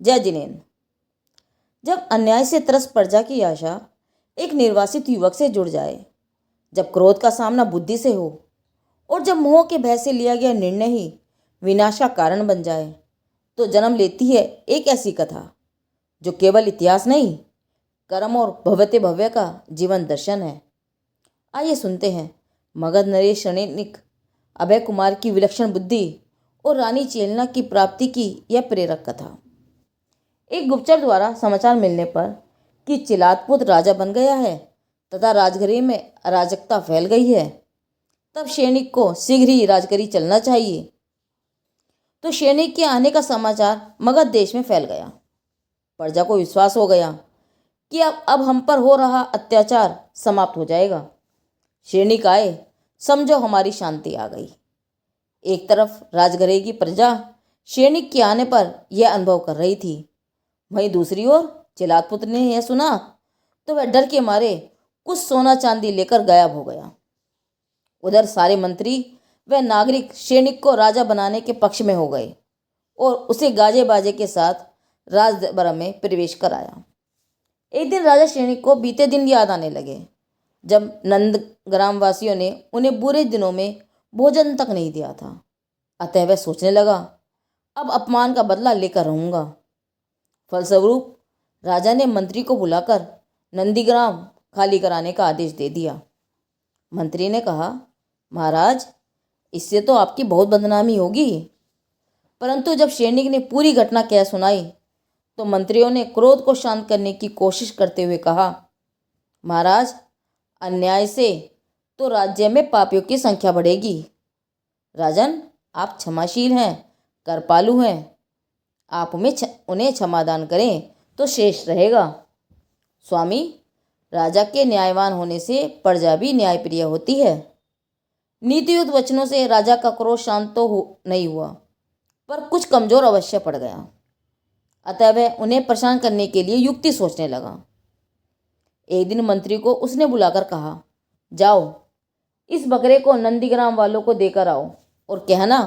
जय जिनेन्द्र। जब अन्याय से त्रस्त प्रजा की आशा एक निर्वासित युवक से जुड़ जाए, जब क्रोध का सामना बुद्धि से हो और जब मोह के भय से लिया गया निर्णय ही विनाश का कारण बन जाए, तो जन्म लेती है एक ऐसी कथा जो केवल इतिहास नहीं, कर्म और भव्यते भव्य का जीवन दर्शन है। आइए सुनते हैं मगध नरेश शणैनिक अभय कुमार की विलक्षण बुद्धि और रानी चेलना की प्राप्ति की यह प्रेरक कथा। एक गुप्तचर द्वारा समाचार मिलने पर कि चिलातपुत्र राजा बन गया है तथा राजगृह में अराजकता फैल गई है, तब सैनिक को शीघ्र ही राजगृह चलना चाहिए। तो सैनिक के आने का समाचार मगध देश में फैल गया। प्रजा को विश्वास हो गया कि अब हम पर हो रहा अत्याचार समाप्त हो जाएगा। सैनिक आए, समझो हमारी शांति आ गई। एक तरफ राजगृह की प्रजा सैनिक के आने पर यह अनुभव कर रही थी, वहीं दूसरी ओर चिलातपुत्र ने यह सुना तो वह डर के मारे कुछ सोना चांदी लेकर गायब हो गया। उधर सारे मंत्री व नागरिक सैनिक को राजा बनाने के पक्ष में हो गए और उसे गाजे बाजे के साथ राजदरबार में प्रवेश कराया। एक दिन राजा सैनिक को बीते दिन याद आने लगे, जब नंद ग्रामवासियों ने उन्हें बुरे दिनों में भोजन तक नहीं दिया था। अतः वह सोचने लगा, अब अपमान का बदला लेकर रहूंगा। फलस्वरूप राजा ने मंत्री को बुलाकर नंदीग्राम खाली कराने का आदेश दे दिया। मंत्री ने कहा, महाराज, इससे तो आपकी बहुत बदनामी होगी। परंतु जब सैनिक ने पूरी घटना कह सुनाई तो मंत्रियों ने क्रोध को शांत करने की कोशिश करते हुए कहा, महाराज, अन्याय से तो राज्य में पापियों की संख्या बढ़ेगी। राजन, आप क्षमाशील हैं, कृपालु हैं, आप उन्हें क्षमादान करें तो शेष रहेगा। स्वामी, राजा के न्यायवान होने से प्रजा भी न्यायप्रिय होती है। नीतियुक्त वचनों से राजा का क्रोध शांत तो नहीं हुआ, पर कुछ कमजोर अवश्य पड़ गया। अतः वह उन्हें परेशान करने के लिए युक्ति सोचने लगा। एक दिन मंत्री को उसने बुलाकर कहा, जाओ, इस बकरे को नंदीग्राम वालों को देकर आओ और कहना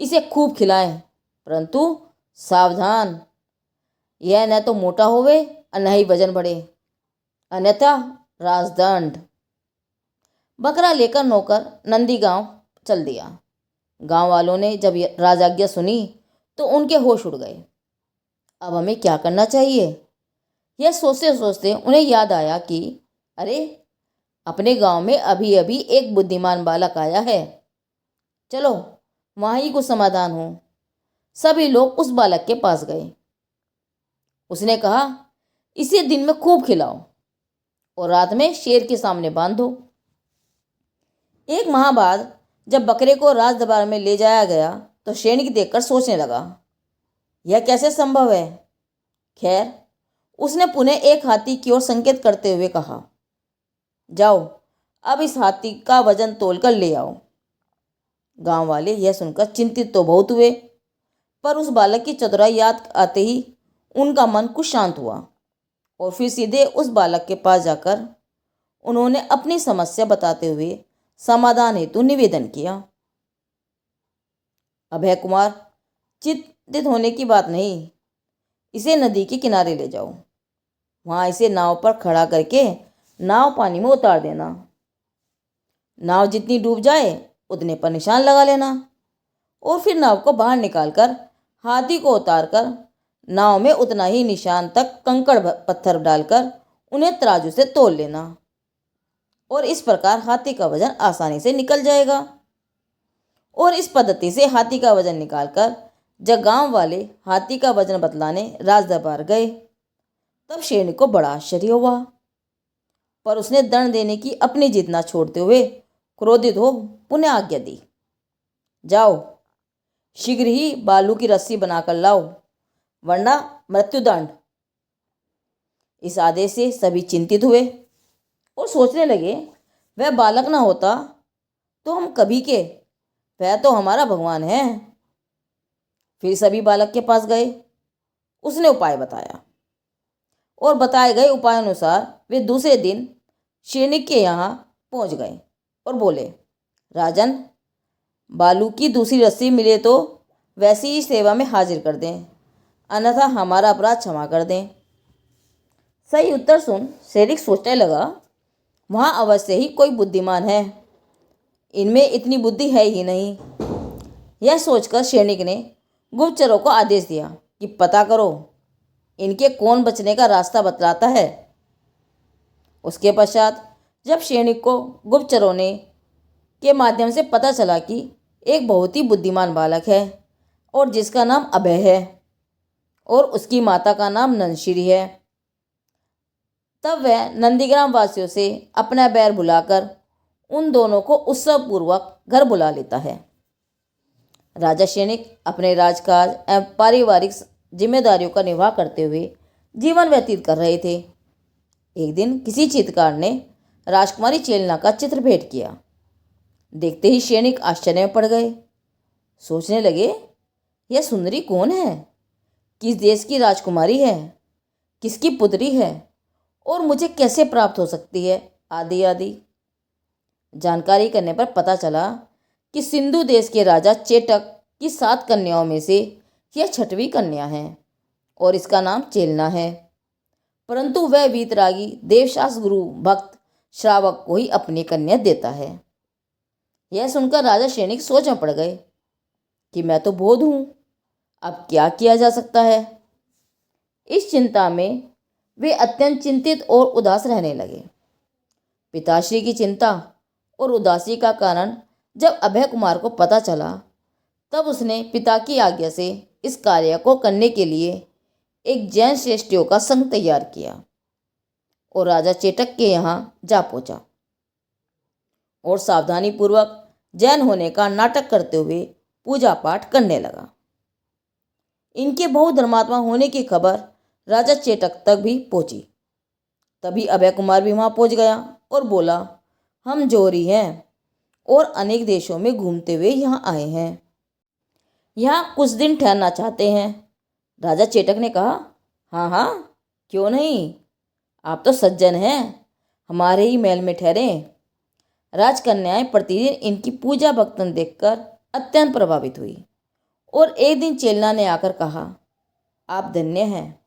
इसे खूब खिलाएं, परंतु सावधान, यह न तो मोटा होवे और न ही वजन बढ़े, अन्यथा राजदंड। बकरा लेकर नौकर नंदीगांव चल दिया। गांव वालों ने जब राजाज्ञा सुनी तो उनके होश उड़ गए। अब हमें क्या करना चाहिए, यह सोचते सोचते उन्हें याद आया कि अरे, अपने गांव में अभी अभी एक बुद्धिमान बालक आया है, चलो वहाँ ही कुछ समाधान हो। सभी लोग उस बालक के पास गए। उसने कहा, इसे दिन में खूब खिलाओ और रात में शेर के सामने बांध दो। एक माह बाद जब बकरे को राजदरबार में ले जाया गया तो सैनिक देखकर सोचने लगा, यह कैसे संभव है। खैर, उसने पुनः एक हाथी की ओर संकेत करते हुए कहा, जाओ, अब इस हाथी का वजन तोलकर ले आओ। गांव वाले यह सुनकर चिंतित तो बहुत हुए, पर उस बालक की चतुराई याद आते ही उनका मन कुछ शांत हुआ और फिर सीधे उस बालक के पास जाकर उन्होंने अपनी समस्या बताते हुए समाधान हेतु निवेदन किया। अभय कुमार, चिंतित होने की बात नहीं, इसे नदी के किनारे ले जाओ, वहां इसे नाव पर खड़ा करके नाव पानी में उतार देना। नाव जितनी डूब जाए उतने पर निशान लगा लेना और फिर नाव को बाहर निकालकर हाथी को उतारकर नाव में उतना ही निशान तक कंकड़ पत्थर डालकर उन्हें तराजू से तोल लेना और इस प्रकार हाथी का वजन आसानी से निकल जाएगा। और इस पद्धति से हाथी का वजन निकालकर जब गांव वाले हाथी का वजन बतलाने राजदरबार गए, तब सैनिक को बड़ा आश्चर्य हुआ, पर उसने दंड देने की अपनी जिद न छोड़ते हुए क्रोधित हो पुनः आज्ञा दी, जाओ, शीघ्र ही बालू की रस्सी बनाकर लाओ, वरना मृत्युदंड। इस आदेश से सभी चिंतित हुए और सोचने लगे, वह बालक ना होता तो हम कभी के, वह तो हमारा भगवान है। फिर सभी बालक के पास गए। उसने उपाय बताया और बताए गए उपाय अनुसार वे दूसरे दिन सैनिक के यहाँ पहुँच गए और बोले, राजन, बालू की दूसरी रस्सी मिले तो वैसी ही सेवा में हाजिर कर दें, अन्यथा हमारा अपराध क्षमा कर दें। सही उत्तर सुन सैनिक सोचने लगा, वहाँ अवश्य ही कोई बुद्धिमान है, इनमें इतनी बुद्धि है ही नहीं। यह सोचकर सैनिक ने गुप्तचरों को आदेश दिया कि पता करो इनके कौन बचने का रास्ता बतलाता है। उसके पश्चात जब सैनिक को गुप्तचरों ने के माध्यम से पता चला कि एक बहुत ही बुद्धिमान बालक है और जिसका नाम अभय है और उसकी माता का नाम नंदश्री है, तब वह नंदीग्राम वासियों से अपना बैर बुलाकर उन दोनों को उत्सव पूर्वक घर बुला लेता है। राजा सैनिक अपने राजकाज एवं पारिवारिक जिम्मेदारियों का निर्वाह करते हुए जीवन व्यतीत कर रहे थे। एक दिन किसी चित्रकार ने राजकुमारी चेलना का चित्र भेंट किया। देखते ही सैनिक आश्चर्य में पड़ गए। सोचने लगे, यह सुंदरी कौन है, किस देश की राजकुमारी है, किसकी पुत्री है और मुझे कैसे प्राप्त हो सकती है, आदि आदि। जानकारी करने पर पता चला कि सिंधु देश के राजा चेटक की 7 कन्याओं में से यह 6वीं कन्या है और इसका नाम चेलना है, परंतु वह वीतरागी देवशास गुरु भक्त श्रावक को ही अपनी कन्या देता है। यह सुनकर राजा सैनिक सोच में पड़ गए कि मैं तो बोध हूँ, अब क्या किया जा सकता है। इस चिंता में वे अत्यंत चिंतित और उदास रहने लगे। पिताश्री की चिंता और उदासी का कारण जब अभय कुमार को पता चला, तब उसने पिता की आज्ञा से इस कार्य को करने के लिए एक जैन श्रेष्ठियों का संघ तैयार किया और राजा चेटक के यहाँ जा पहुंचा और सावधानी पूर्वक जैन होने का नाटक करते हुए पूजा पाठ करने लगा। इनके बहुधर्मात्मा होने की खबर राजा चेटक तक भी पहुंची। तभी अभय कुमार भी वहां पहुंच गया और बोला, हम जोहरी हैं और अनेक देशों में घूमते हुए यहाँ आए हैं, यहाँ कुछ दिन ठहरना चाहते हैं। राजा चेटक ने कहा, हाँ हाँ क्यों नहीं, आप तो सज्जन हैं, हमारे ही महल में ठहरें। राजकन्याएं प्रतिदिन इनकी पूजा भक्तन देखकर अत्यंत प्रभावित हुई और एक दिन चेलना ने आकर कहा, आप धन्य हैं,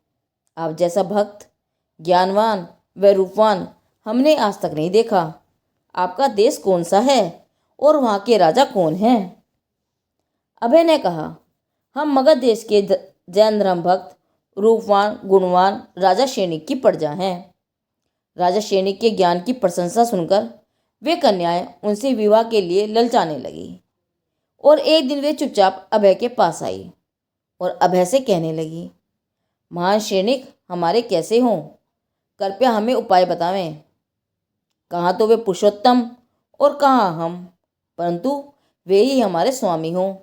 आप जैसा भक्त, ज्ञानवान व रूपवान हमने आज तक नहीं देखा। आपका देश कौन सा है और वहाँ के राजा कौन हैं? अभय ने कहा, हम मगध देश के जैन धर्म भक्त, रूपवान गुणवान राजा सैनिक की प्रजा हैं। राजा सैनिक के ज्ञान की प्रशंसा सुनकर वे कन्याएं उनसे विवाह के लिए ललचाने लगी और एक दिन वे चुपचाप अभय के पास आई और अभय से कहने लगी, महान सैनिक हमारे कैसे हों, कृपया हमें उपाय बतावें। कहाँ तो वे पुरुषोत्तम और कहाँ हम, परंतु वे ही हमारे स्वामी हों,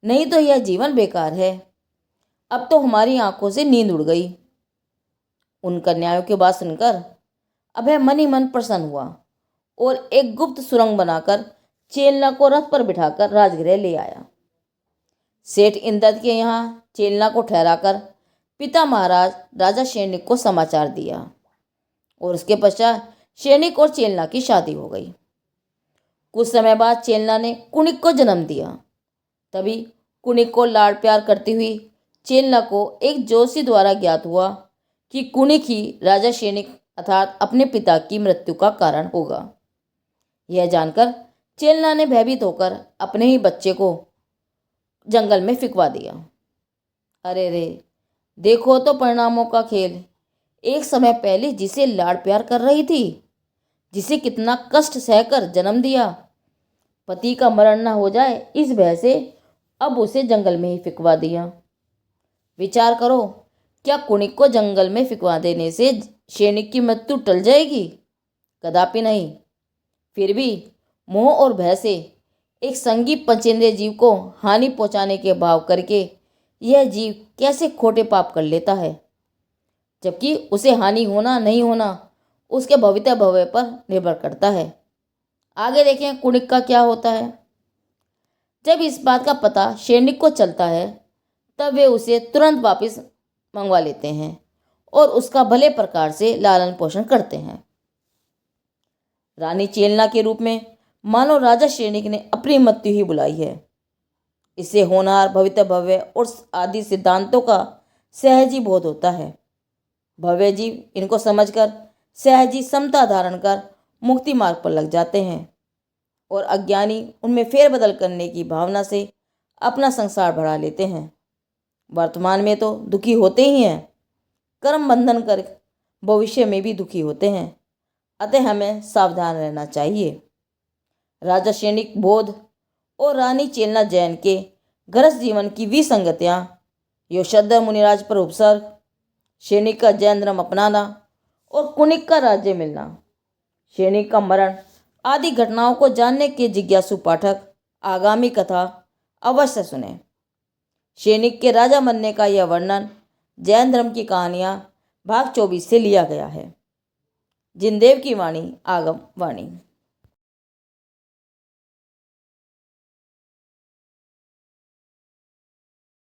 नहीं तो यह जीवन बेकार है। अब तो हमारी आंखों से नींद उड़ गई। उन कन्याओं की बात सुनकर अभय मन ही मन प्रसन्न हुआ और एक गुप्त सुरंग बनाकर चेलना को रथ पर बिठाकर राजगृह ले आया। सेठ इंद्रदत्त के यहाँ चेलना को ठहराकर पिता महाराज राजा सैनिक को समाचार दिया और उसके पश्चात सैनिक और चेलना की शादी हो गई। कुछ समय बाद चेलना ने कुणिक को जन्म दिया। तभी कुणिक को लाड़ प्यार करती हुई चेलना को एक जोशी द्वारा ज्ञात हुआ कि कुणिक ही राजा सैनिक अर्थात अपने पिता की मृत्यु का कारण होगा। यह जानकर चेलना ने भयभीत होकर अपने ही बच्चे को जंगल में फिकवा दिया। अरे रे, देखो तो परिणामों का खेल। एक समय पहले जिसे लाड़ प्यार कर रही थी, जिसे कितना कष्ट सहकर जन्म दिया, पति का मरण न हो जाए इस भय से अब उसे जंगल में ही फिकवा दिया। विचार करो, क्या कुणिक को जंगल में फिकवा देने से सैनिक की मृत्यु टल जाएगी? कदापि नहीं। फिर भी मोह और भय से एक संगी पंचेंद्रिय जीव को हानि पहुंचाने के भाव करके यह जीव कैसे खोटे पाप कर लेता है, जबकि उसे हानि होना नहीं होना उसके भवितव्य भव्य पर निर्भर करता है। आगे देखें कुणिक का क्या होता है। जब इस बात का पता सैनिक को चलता है, तब वे उसे तुरंत वापस मंगवा लेते हैं और उसका भले प्रकार से लालन पोषण करते हैं। रानी चेलना के रूप में मानो राजा सैनिक ने अपनी मृत्यु ही बुलाई है। इसे होनहार भवितव्य भव्य और आदि सिद्धांतों का सहजी बोध होता है। भव्य जीव इनको समझकर सहजी समता धारण कर मुक्ति मार्ग पर लग जाते हैं और अज्ञानी उनमें फेरबदल करने की भावना से अपना संसार बढ़ा लेते हैं। वर्तमान में तो दुखी होते ही हैं, कर्म बंधन कर भविष्य में भी दुखी होते हैं। अतः हमें सावधान रहना चाहिए। राजा सैनिक बोध और रानी चेलना जैन के गृहस्थ जीवन की विसंगतियाँ, योशद्र मुनिराज पर उपसर्ग, सैनिक का जैन धर्म अपनाना और कुनिक का राज्य मिलना, सैनिक का मरण आदि घटनाओं को जानने के जिज्ञासु पाठक आगामी कथा अवश्य सुने। सैनिक के राजा बनने का यह वर्णन जैन धर्म की कहानियाँ भाग 24 से लिया गया है। जिनदेव की वाणी आगम वाणी।